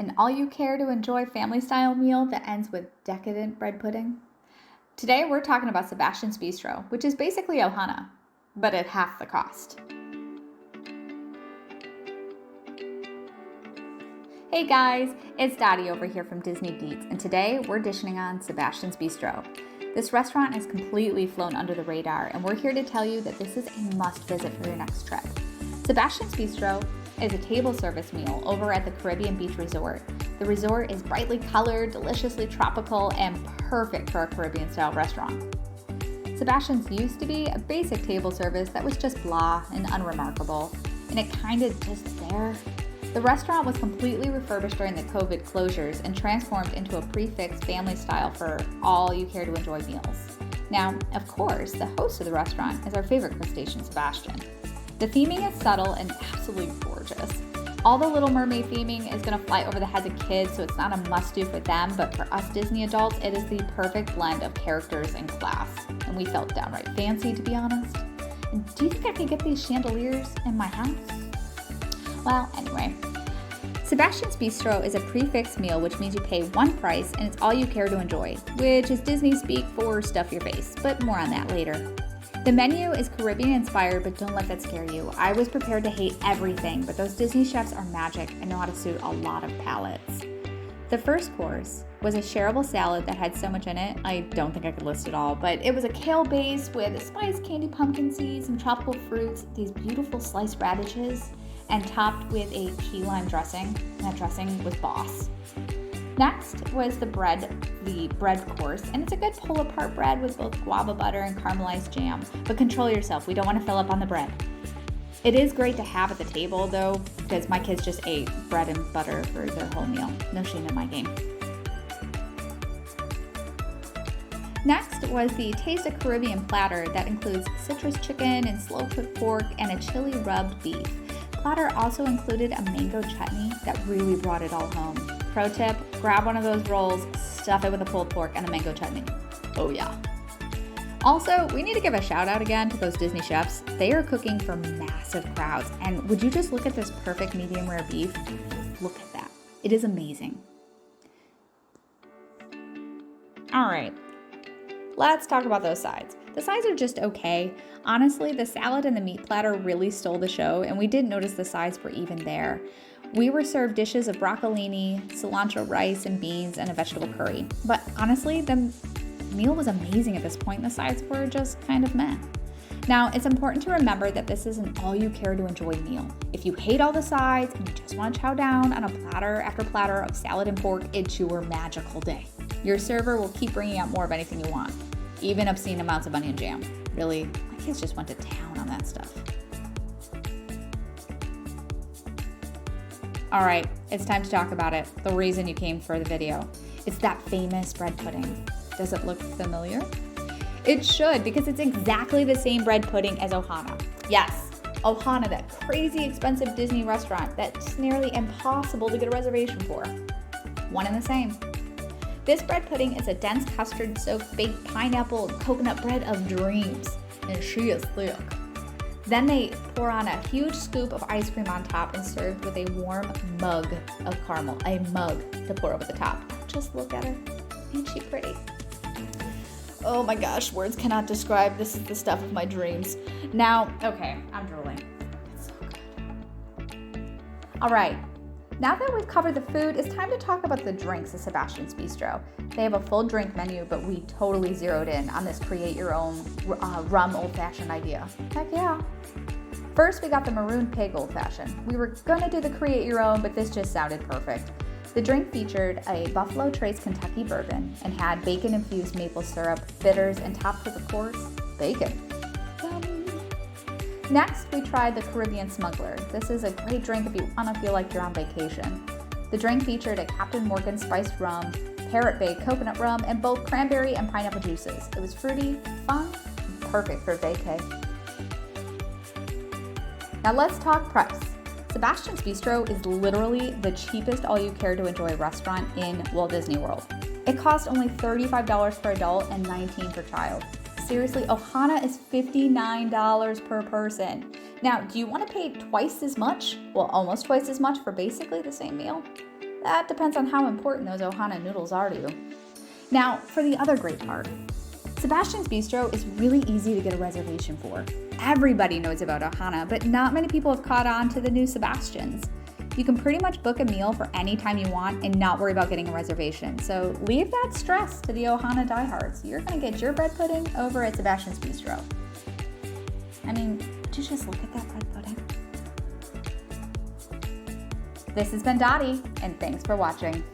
An all-you-care-to-enjoy family-style meal that ends with decadent bread pudding? Today we're talking about Sebastian's Bistro, which is basically Ohana, but at half the cost. Hey guys, it's Dottie over here from Disney Deets, and today we're dishing on Sebastian's Bistro. This restaurant has completely flown under the radar, and we're here to tell you that this is a must-visit for your next trip. Sebastian's Bistro is a table service meal over at the Caribbean Beach Resort. The resort is brightly colored, deliciously tropical, and perfect for a Caribbean-style restaurant. Sebastian's used to be a basic table service that was just blah and unremarkable, and it kind of just there. The restaurant was completely refurbished during the COVID closures and transformed into a prix-fixe family style for all you care to enjoy meals. Now, of course, the host of the restaurant is our favorite crustacean, Sebastian. The theming is subtle and absolutely gorgeous. All the Little Mermaid theming is going to fly over the heads of kids, so it's not a must-do for them, but for us Disney adults, it is the perfect blend of characters and class. And we felt downright fancy, to be honest. And do you think I could get these chandeliers in my house? Well, anyway. Sebastian's Bistro is a prix-fixe meal, which means you pay one price and it's all you care to enjoy, which is Disney speak for stuff your face, but more on that later. The menu is Caribbean inspired, but don't let that scare you. I was prepared to hate everything, but those Disney chefs are magic and know how to suit a lot of palates. The first course was a shareable salad that had so much in it, I don't think I could list it all, but it was a kale base with spiced candy pumpkin seeds, some tropical fruits, these beautiful sliced radishes, and topped with a key lime dressing, and that dressing was boss. Next was the bread course, and it's a good pull-apart bread with both guava butter and caramelized jam, but control yourself, we don't want to fill up on the bread. It is great to have at the table though, because my kids just ate bread and butter for their whole meal. No shame in my game. Next was the Taste of Caribbean platter that includes citrus chicken and slow-cooked pork and a chili rubbed beef. Platter also included a mango chutney that really brought it all home. Pro tip, grab one of those rolls, stuff it with a pulled pork and a mango chutney. Oh yeah. Also, we need to give a shout out again to those Disney chefs. They are cooking for massive crowds. And would you just look at this perfect medium rare beef? Look at that. It is amazing. All right, let's talk about those sides. The sides are just okay. Honestly, the salad and the meat platter really stole the show, and we didn't notice the sides were even there. We were served dishes of broccolini, cilantro rice and beans, and a vegetable curry. But honestly, the meal was amazing at this point, and the sides were just kind of meh. Now, it's important to remember that this is an all-you-care-to-enjoy meal. If you hate all the sides and you just want to chow down on a platter after platter of salad and pork, it's your magical day. Your server will keep bringing out more of anything you want, even obscene amounts of onion jam. Really, my kids just went to town on that stuff. All right, it's time to talk about it. The reason you came for the video. It's that famous bread pudding. Does it look familiar? It should, because it's exactly the same bread pudding as Ohana. Yes, Ohana, that crazy expensive Disney restaurant that's nearly impossible to get a reservation for. One and the same. This bread pudding is a dense custard-soaked baked pineapple and coconut bread of dreams, and she is thick. Then they pour on a huge scoop of ice cream on top and served with a warm mug of caramel, a mug to pour over the top. Just look at her. Ain't she pretty? Oh my gosh, words cannot describe. This is the stuff of my dreams. Now, okay, I'm drooling. It's so good. All right. Now that we've covered the food, it's time to talk about the drinks at Sebastian's Bistro. They have a full drink menu, but we totally zeroed in on this create-your-own rum old-fashioned idea. Heck yeah. First, we got the Maroon Pig old-fashioned. We were gonna do the create-your-own, but this just sounded perfect. The drink featured a Buffalo Trace Kentucky bourbon and had bacon-infused maple syrup, bitters, and topped with, of course, bacon. Yum. Next, we tried the Caribbean Smuggler. This is a great drink if you want to feel like you're on vacation. The drink featured a Captain Morgan spiced rum, Parrot Bay coconut rum, and both cranberry and pineapple juices. It was fruity, fun, and perfect for vacay. Now let's talk price. Sebastian's Bistro is literally the cheapest all-you-care-to-enjoy restaurant in Walt Disney World. It costs only $35 per adult and $19 per child. Seriously, Ohana is $59 per person. Now, do you want to pay twice as much? Well, almost twice as much for basically the same meal? That depends on how important those Ohana noodles are to you. Now, for the other great part. Sebastian's Bistro is really easy to get a reservation for. Everybody knows about Ohana, but not many people have caught on to the new Sebastian's. You can pretty much book a meal for any time you want and not worry about getting a reservation. So leave that stress to the Ohana diehards. You're gonna get your bread pudding over at Sebastian's Bistro. I mean, would you just look at that bread pudding? This has been Dottie, and thanks for watching.